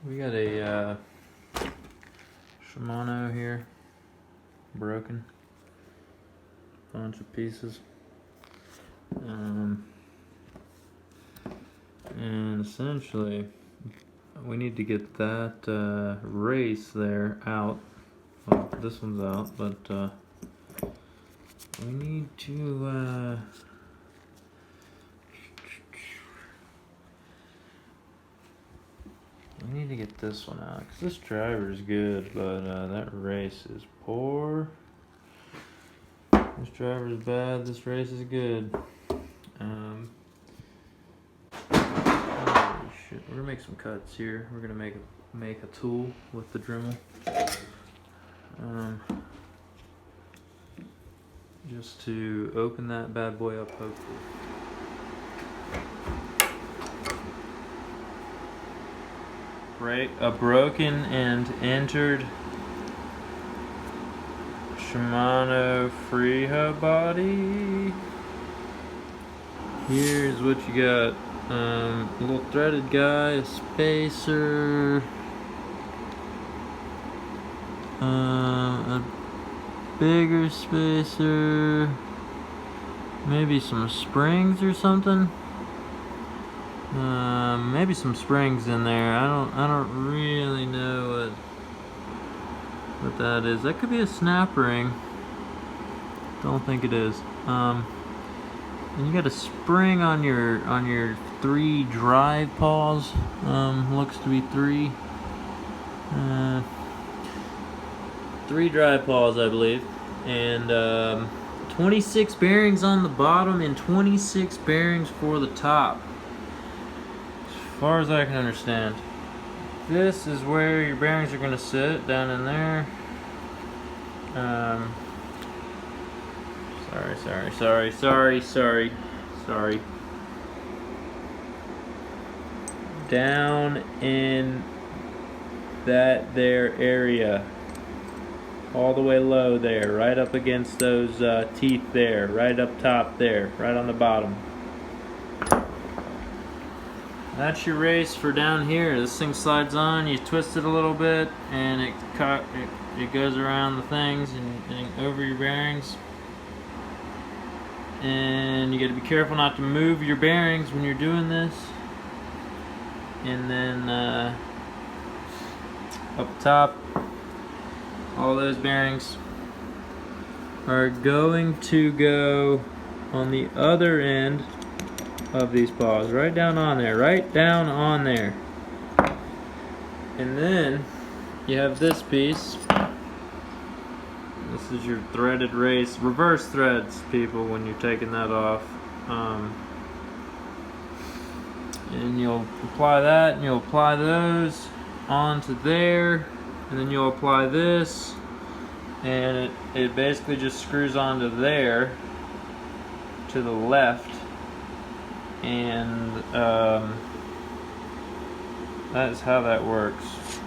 We got a Shimano here, broken, bunch of pieces, and essentially we need to get that race there out. Well, this one's out, but we need to get this one out, because this driver is good, but that race is poor. This driver is bad, this race is good. Holy shit, we're gonna make some cuts here. We're gonna make a tool with the Dremel. Just to open that bad boy up, hopefully. A broken and entered Shimano free hub body. Here's what you got. A little threaded guy, a spacer, a bigger spacer, maybe some springs or something. Maybe some springs in there. I don't really know what that is. That could be a snap ring. Don't think it is. And you got a spring on your 3 drive paws. Looks to be 3. 3 drive paws, I believe, and 26 bearings on the bottom and 26 bearings for the top. As far as I can understand, this is where your bearings are going to sit, down in there. Sorry. Down in that there area, all the way low there, right up against those teeth there, right up top there, right on the bottom. That's your race for down here. This thing slides on, you twist it a little bit, and it goes around the things and over your bearings. And you got to be careful not to move your bearings when you're doing this. And then up top, all those bearings are going to go on the other end of these paws, right down on there, and then you have this piece. This is your threaded race, reverse threads, people, when you're taking that off. And you'll apply that, and you'll apply those onto there, and then you'll apply this, and it basically just screws onto there to the left. And that is how that works.